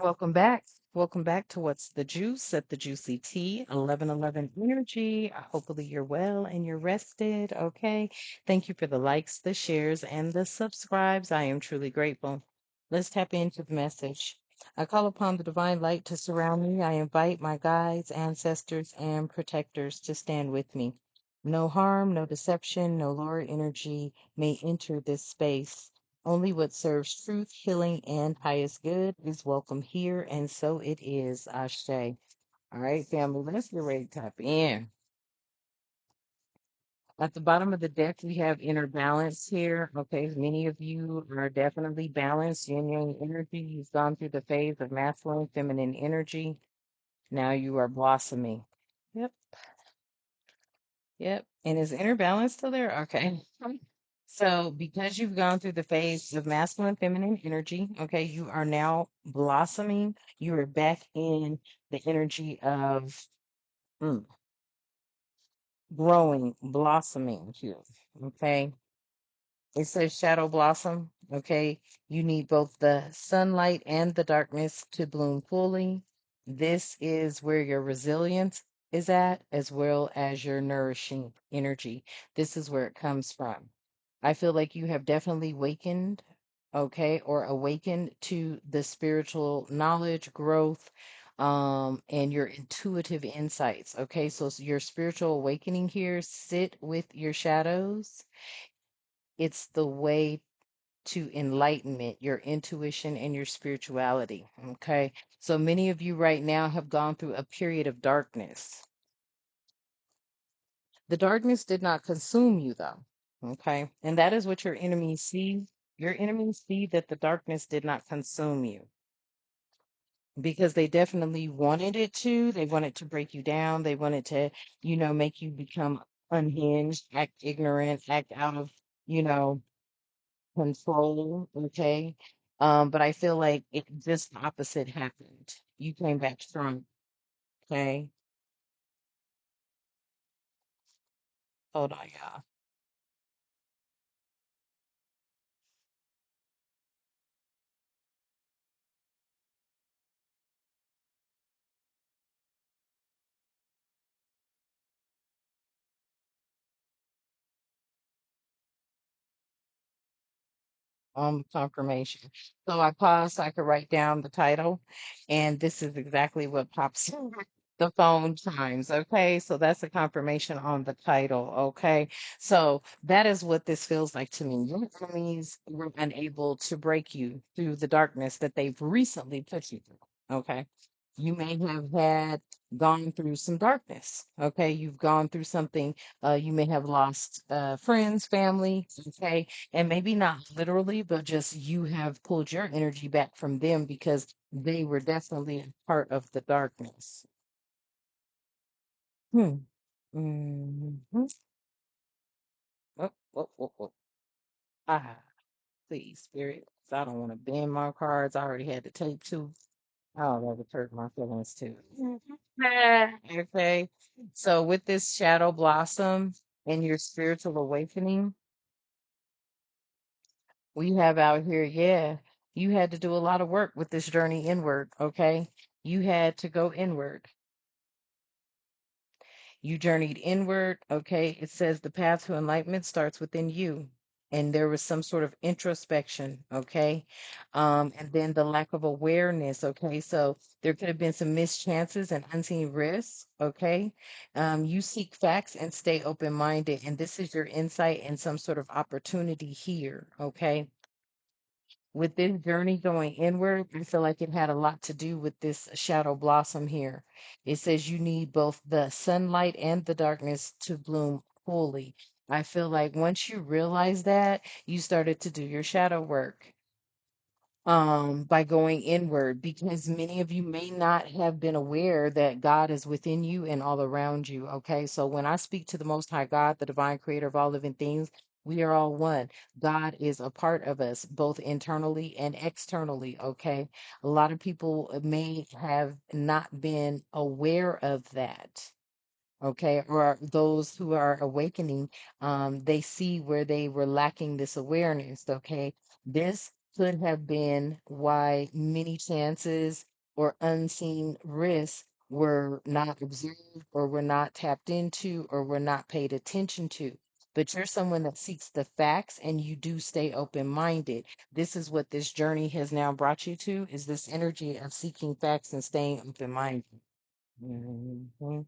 Welcome back. Welcome back to What's the Juice at the Juicy Tea, 1111 Energy. Hopefully you're well and you're rested. Okay. Thank you for the likes, the shares, and the subscribes. I am truly grateful. Let's tap into the message. I call upon the divine light to surround me. I invite my guides, ancestors, and protectors to stand with me. No harm, no deception, no lower energy may enter this space. Only what serves truth, healing, and highest good is welcome here, and so it is, Ashe. All right, family, let's get ready to tap in. At the bottom of the deck, we have inner balance here. Okay, many of you are definitely balanced, yin yang energy. You've gone through the phase of masculine, feminine energy. Now you are blossoming. Yep, yep. And is inner balance still there? Okay. So, because you've gone through the phase of masculine, feminine energy, okay, you are now blossoming. You are back in the energy of mm, growing, blossoming here, okay? It says shadow blossom, okay? You need both the sunlight and the darkness to bloom fully. This is where your resilience is at, as well as your nourishing energy. This is where it comes from. I feel like you have definitely awakened, okay, or awakened to the spiritual knowledge, growth, and your intuitive insights. Okay, so your spiritual awakening here, sit with your shadows. It's the way to enlightenment, your intuition, and your spirituality. Okay. So many of you right now have gone through a period of darkness. The darkness did not consume you, though. Okay. And that is what your enemies see. Your enemies see that the darkness did not consume you because they definitely wanted it to. They wanted to break you down. They wanted to, make you become unhinged, act ignorant, act out of, you know, control, okay? But I feel like it just the opposite happened. You came back strong, okay? Hold on, y'all. Confirmation. So I paused so I could write down the title, and this is exactly what pops in the phone chimes. Okay, so that's a confirmation on the title. Okay, so that is what this feels like to me. Your enemies were unable to break you through the darkness that they've recently put you through. Okay, you may have had gone through some darkness. Okay, you've gone through something. You may have lost friends, family. Okay, and maybe not literally, but just you have pulled your energy back from them because they were definitely a part of the darkness. Hmm. hmm Oh, oh, oh, oh. Ah, please, spirit. 'Cause I don't want to bend my cards. I already had the tape too. Oh, that would hurt my feelings too. Okay. So with this shadow blossom and your spiritual awakening, we have out here, yeah, you had to do a lot of work with this journey inward, okay? You had to go inward. You journeyed inward, okay? It says the path to enlightenment starts within you. And there was some sort of introspection, okay? And then the lack of awareness, okay? So there could have been some missed chances and unseen risks, okay? You seek facts and stay open-minded, and this is your insight and some sort of opportunity here, okay? With this journey going inward, I feel like it had a lot to do with this shadow blossom here. It says you need both the sunlight and the darkness to bloom fully. I feel like once you realize that, you started to do your shadow work by going inward because many of you may not have been aware that God is within you and all around you. Okay. So when I speak to the Most High God, the divine creator of all living things, we are all one. God is a part of us, both internally and externally. Okay. A lot of people may have not been aware of that. Okay, or those who are awakening, they see where they were lacking this awareness. Okay, this could have been why many chances or unseen risks were not observed or were not tapped into or were not paid attention to. But you're someone that seeks the facts and you do stay open minded. This is what this journey has now brought you to, is this energy of seeking facts and staying open minded. Mhm.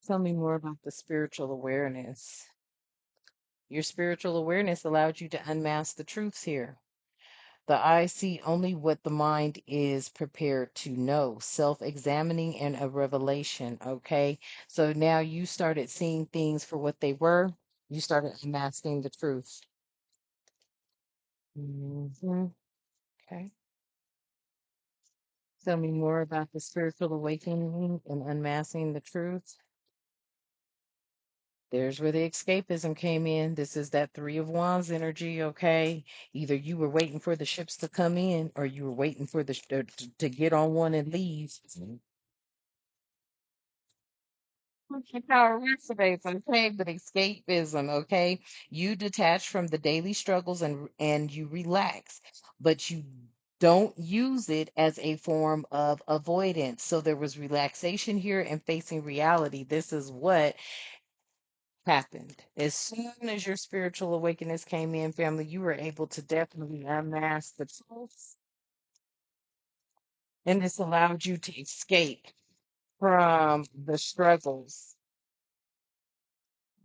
Tell me more about the spiritual awareness. Your spiritual awareness allowed you to unmask the truths here. The eye see only what the mind is prepared to know, self examining and a revelation. Okay. So now you started seeing things for what they were. You started unmasking the truth. Mhm. Okay. Tell me more about the spiritual awakening and unmasking the truth. There's where the escapism came in. This is that Three of Wands energy, okay? Either you were waiting for the ships to come in or you were waiting for to get on one and leave. How it resonates, okay? But escapism, okay? You detach from the daily struggles and you relax, but you don't use it as a form of avoidance. So there was relaxation here and facing reality. This is what happened. As soon as your spiritual awakeness came in, family, you were able to definitely unmask the truth, and this allowed you to escape from the struggles.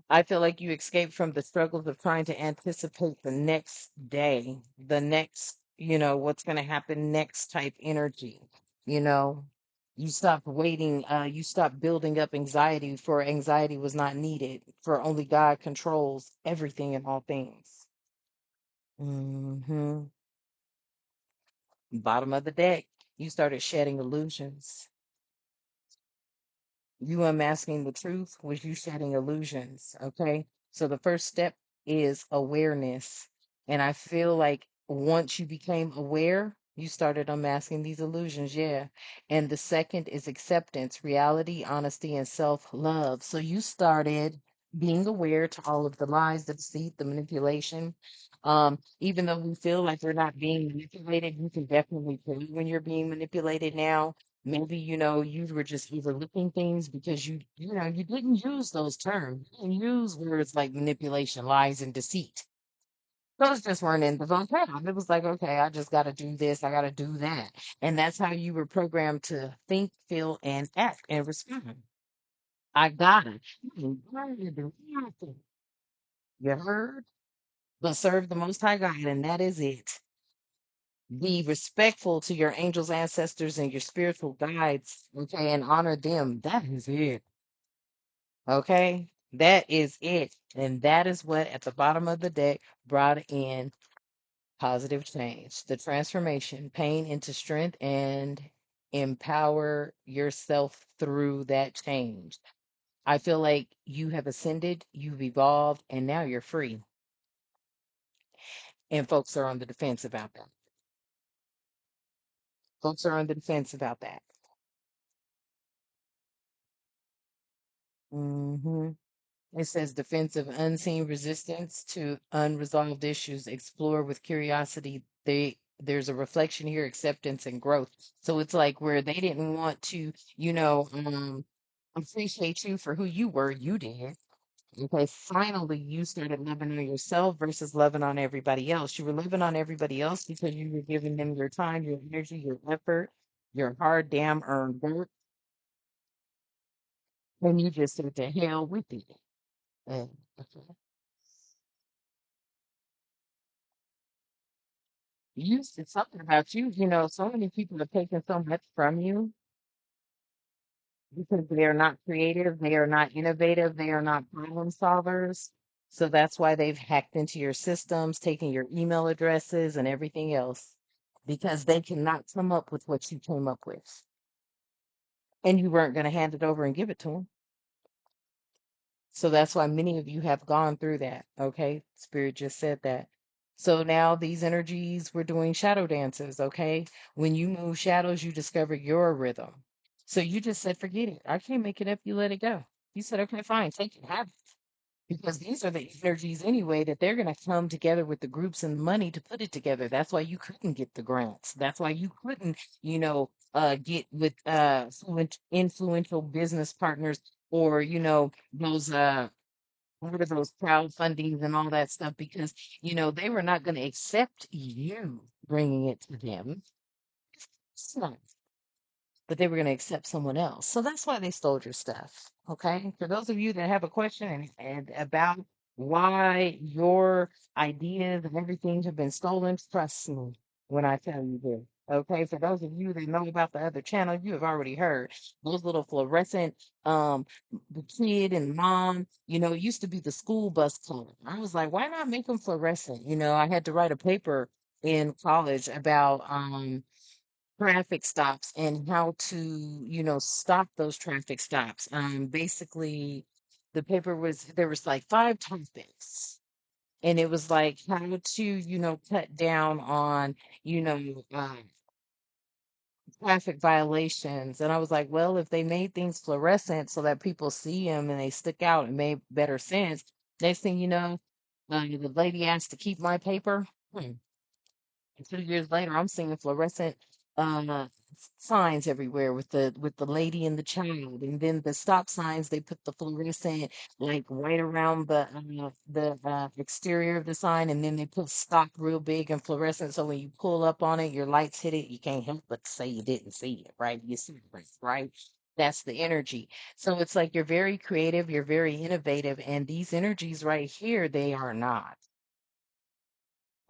I feel like you escaped from the struggles of trying to anticipate the next day, the next, what's going to happen next type energy. You know, you stopped waiting, you stopped building up anxiety, for anxiety was not needed, for only God controls everything and all things. Hmm. Bottom of the deck, you started shedding illusions. You unmasking the truth was you shedding illusions. Okay. So the first step is awareness. And I feel like once you became aware, you started unmasking these illusions. Yeah. And the second is acceptance, reality, honesty, and self love. So you started being aware to all of the lies, the deceit, the manipulation. Even though we feel like we're not being manipulated, you can definitely tell when you're being manipulated now. Maybe, you were just overlooking things because you didn't use those terms. You didn't use words like manipulation, lies, and deceit. Those just weren't in the vocab. It was like, okay, I just got to do this, I got to do that. And that's how you were programmed to think, feel, and act and respond. I gotta. You gotta do nothing. You heard? But serve the Most High God, and that is it. Be respectful to your angels, ancestors, and your spiritual guides, okay, and honor them. That is it, okay? That is it. And that is what at the bottom of the deck brought in positive change, the transformation, pain into strength, and empower yourself through that change. I feel like you have ascended, you've evolved, and now you're free. And folks are on the defense about that. Folks are on the defense about that. Hmm. It says defensive unseen resistance to unresolved issues. Explore with curiosity. There's a reflection here, acceptance and growth. So it's like where they didn't want to, appreciate you for who you were, you did. Okay, finally you started loving on yourself versus loving on everybody else. You were loving on everybody else because you were giving them your time, your energy, your effort, your hard damn earned work, and you just said to hell with it. And you said something about you. So many people are taking so much from you because they are not creative, they are not innovative, they are not problem solvers. So that's why they've hacked into your systems, taking your email addresses and everything else because they cannot come up with what you came up with. And you weren't going to hand it over and give it to them. So that's why many of you have gone through that. Okay. Spirit just said that. So now these energies, we're doing shadow dances. Okay. When you move shadows, you discover your rhythm. So you just said, forget it. I can't make it up. You let it go. You said, okay, fine. Take it. Have it. because these are the energies anyway that they're going to come together with the groups and money to put it together. That's why you couldn't get the grants. That's why you couldn't, get with influential business partners, or those what are those crowdfundings and all that stuff, because they were not going to accept you bringing it to them. It's not, but they were going to accept someone else. So that's why they stole your stuff. Okay. For those of you that have a question and about why your ideas and everything have been stolen, trust me when I tell you this. Okay. For those of you that know about the other channel, you have already heard those little fluorescent, the kid and mom, it used to be the school bus color. I was like, why not make them fluorescent? I had to write a paper in college about, traffic stops and how to, stop those traffic stops. Basically, the paper was there was like five topics, and it was like how to, cut down on, you know, uh, traffic violations. And I was like, well, if they made things fluorescent so that people see them and they stick out, it made better sense. Next thing you know, the lady asked to keep my paper. Hmm. And 2 years later, I'm seeing fluorescent signs everywhere with the lady and the child, and then the stop signs. They put the fluorescent like right around the exterior of the sign, and then they put stop real big and fluorescent. So when you pull up on it, your lights hit it. You can't help but say you didn't see it, right? You see it, right? That's the energy. So it's like you're very creative, you're very innovative, and these energies right here, they are not.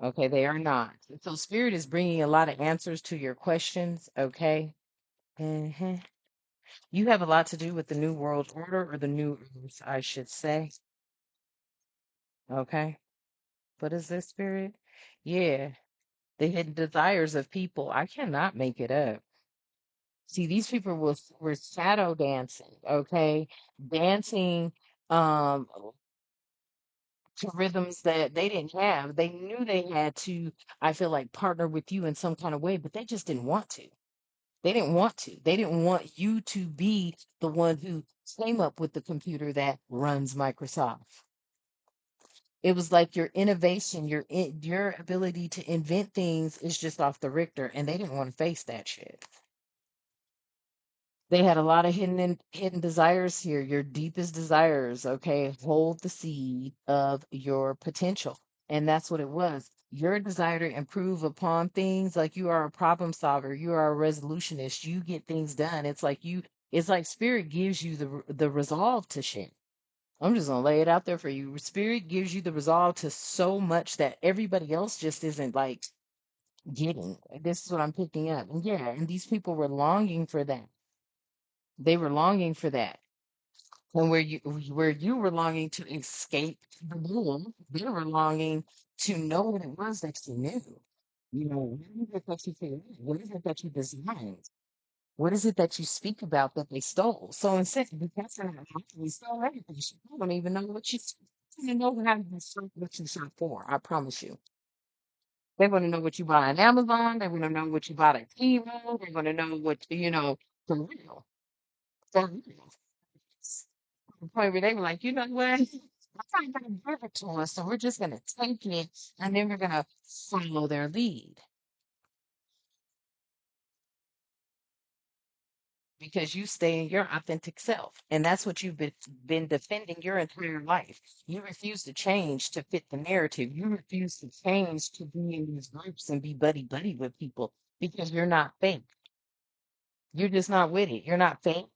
Okay, they are not. So spirit is bringing a lot of answers to your questions. Okay. hmm You have a lot to do with the New World Order, or the New Earth, I should say. Okay. What is this, spirit? Yeah. The hidden desires of people. I cannot make it up. See, these people were shadow dancing. Okay. Dancing um to rhythms that they didn't have. They knew they had to, I feel like, partner with you in some kind of way, but they just didn't want to. They didn't want to. They didn't want you to be the one who came up with the computer that runs Microsoft. It was like your innovation, your ability to invent things is just off the Richter, and they didn't want to face that shit. They had a lot of hidden desires here, your deepest desires, okay? Hold the seed of your potential. And that's what it was. Your desire to improve upon things, like you are a problem solver, you are a resolutionist, you get things done. It's like spirit gives you the resolve to shit. I'm just gonna lay it out there for you. Spirit gives you the resolve to so much that everybody else just isn't like getting. This is what I'm picking up. And yeah, and these people were longing for that. They were longing for that. And where you were longing to escape the world, they were longing to know what it was that you knew. What is it that you feel? What is it that you designed? What is it that you speak about that they stole? So instead, because they're not happy, you stole everything. You don't even know what you don't know how to shop what you shop for. I promise you. They want to know what you bought on Amazon. They want to know what you bought at Temu. They want to know for real. For real. The point where they were like, you know what? I'm not going to give it to us, so we're just going to take it, and then we're going to follow their lead, because you stay in your authentic self. And that's what you've been defending your entire life. You refuse to change to fit the narrative. You refuse to change to be in these groups and be buddy buddy with people, because you're not fake. You're just not with it. You're not fake.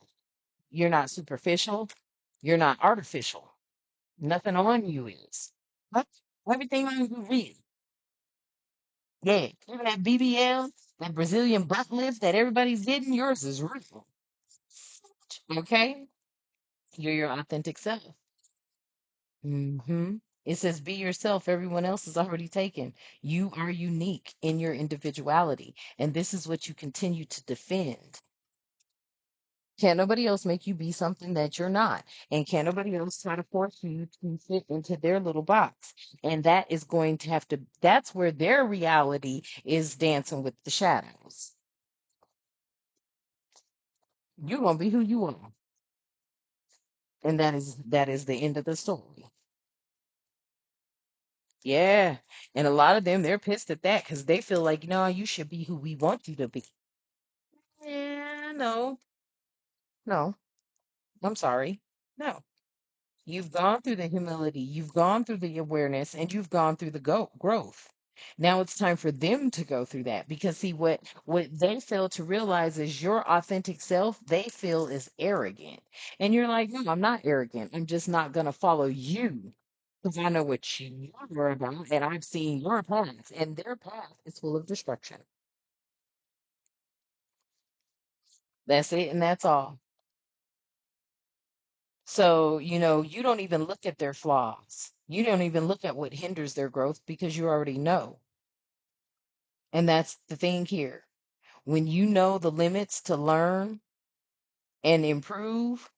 You're not superficial. You're not artificial. Nothing on you is. What? Everything on you real. Yeah, even that BBL, that Brazilian butt lift that everybody's getting, yours is real. Okay? You're your authentic self. It says, be yourself. Everyone else is already taken. You are unique in your individuality. And this is what you continue to defend. Can't nobody else make you be something that you're not. And can't nobody else try to force you to fit into their little box. And that is going to have to, that's where their reality is dancing with the shadows. You're going to be who you are. And that is the end of the story. Yeah. And a lot of them, they're pissed at that because they feel like, no, you should be who we want you to be. Yeah, no, no, I'm sorry. No. You've gone through the humility, you've gone through the awareness, and you've gone through the growth. Now it's time for them to go through that because see what they fail to realize is your authentic self, they feel is arrogant. And you're like, no, I'm not arrogant. I'm just not gonna follow you because I know what you are about and I've seen your path, and their path is full of destruction. That's it, and that's all. So, you don't even look at their flaws. You don't even look at what hinders their growth because you already know. And that's the thing here. When you know the limits to learn and improve,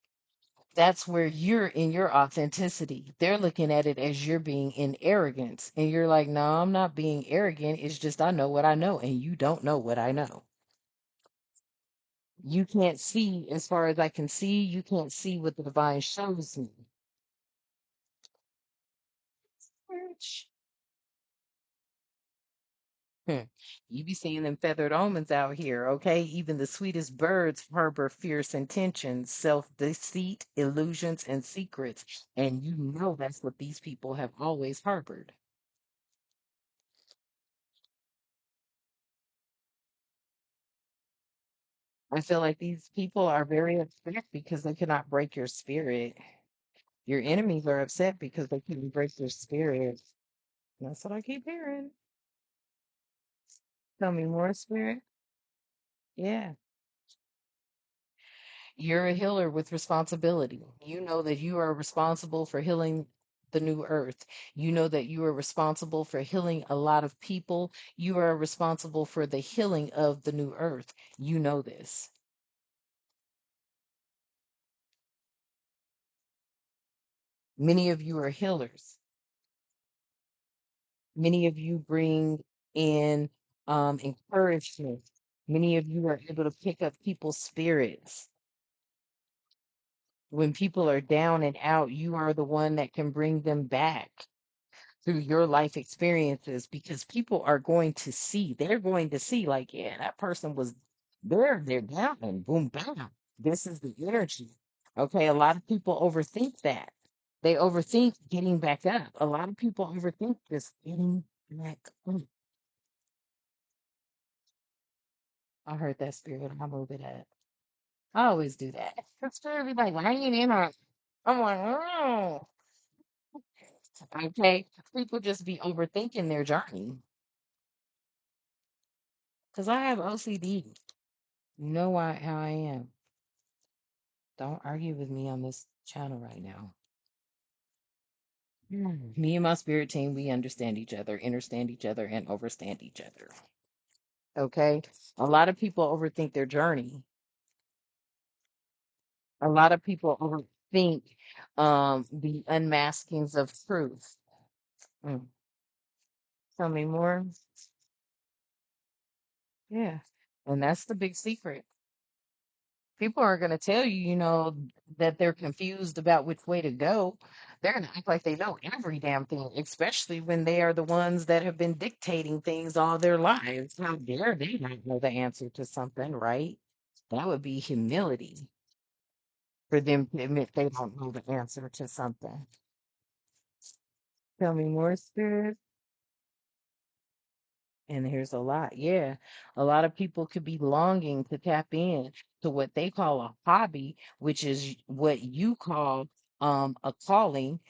that's where you're in your authenticity. They're looking at it as you're being in arrogance. And you're like, no, I'm not being arrogant. It's just I know what I know, and you don't know what I know. You can't see as far as I can see. You can't see what the divine shows me. Bitch. Hmm. You be seeing them feathered omens out here, okay? Even the sweetest birds harbor fierce intentions, self-deceit, illusions, and secrets. And you know that's what these people have always harbored. I feel like these people are very upset because they cannot break your spirit. Your enemies are upset because they couldn't break your spirit. That's what I keep hearing. Tell me more, spirit. Yeah. You're a healer with responsibility. You know that you are responsible for healing the new earth. You know that you are responsible for healing a lot of people. You are responsible for the healing of the new earth. You know this. Many of you are healers. Many of you bring in encouragement. Many of you are able to pick up people's spirits. When people are down and out, you are the one that can bring them back through your life experiences because people are going to see, they're going to see, like, yeah, that person was there, they're down, and boom, bam. This is the energy. Okay, a lot of people overthink that. They overthink getting back up. A lot of people overthink this getting back up. I heard that spirit. I'll move it up. I always do that. That spirit be like, why ain't in on? I'm like, oh, okay. People just be overthinking their journey because I have OCD. You know why how I am. Don't argue with me on this channel right now. Me and my spirit team, we understand each other, understand each other, and overstand each other. Okay? A lot of people overthink their journey. A lot of people overthink the unmaskings of truth. Mm. Tell me more. Yeah. And that's the big secret. People aren't going to tell you, that they're confused about which way to go. They're going to act like they know every damn thing, especially when they are the ones that have been dictating things all their lives. How dare they not know the answer to something, right? That would be humility for them to admit they don't know the answer to something. Tell me more, spirit. And here's a lot. Yeah. A lot of people could be longing to tap in to what they call a hobby, which is what you call a calling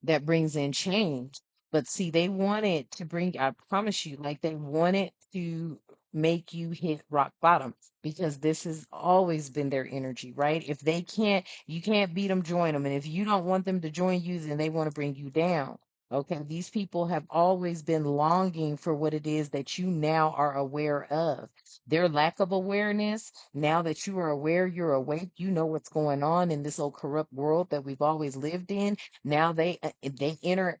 that brings in change. But see, they want it to bring, I promise you, like they want it to make you hit rock bottom because this has always been their energy, right? If they can't, you can't beat them, join them. And if you don't want them to join you, then they want to bring you down. Okay, these people have always been longing for what it is that you now are aware of. Their lack of awareness, now that you are aware, you're awake, you know what's going on in this old corrupt world that we've always lived in. Now they understand,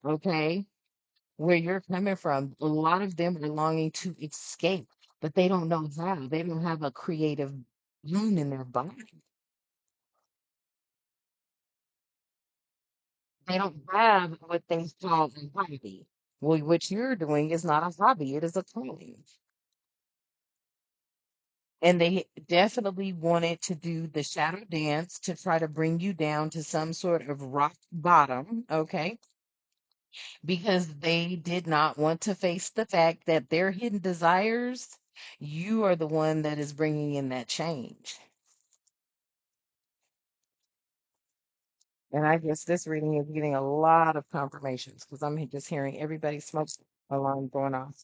okay, where you're coming from. A lot of them are longing to escape, but they don't know how. They don't have a creative room in their body. They don't have what they call a hobby. Well, what you're doing is not a hobby, it is a calling. And they definitely wanted to do the shadow dance to try to bring you down to some sort of rock bottom, okay? Because they did not want to face the fact that their hidden desires, you are the one that is bringing in that change. And I guess this reading is getting a lot of confirmations because I'm just hearing everybody's smoke alarm going off.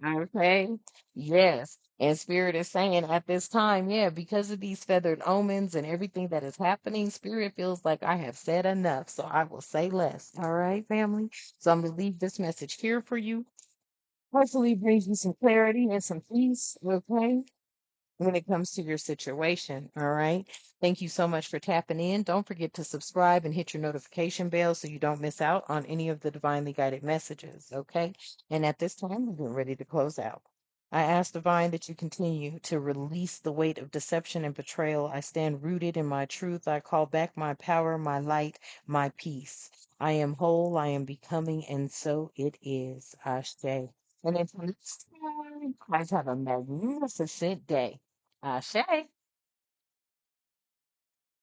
Okay. Yes. And Spirit is saying at this time, yeah, because of these feathered omens and everything that is happening, Spirit feels like I have said enough. So I will say less. All right, family. So I'm going to leave this message here for you. Hopefully, it brings you some clarity and some peace. Okay, when it comes to your situation. All right. Thank you so much for tapping in. Don't forget to subscribe and hit your notification bell so you don't miss out on any of the divinely guided messages. Okay. And at this time, we're getting ready to close out. I ask Divine that you continue to release the weight of deception and betrayal. I stand rooted in my truth. I call back my power, my light, my peace. I am whole, I am becoming, and so it is. Ashe. And until next time, guys have a magnificent day. Ashe.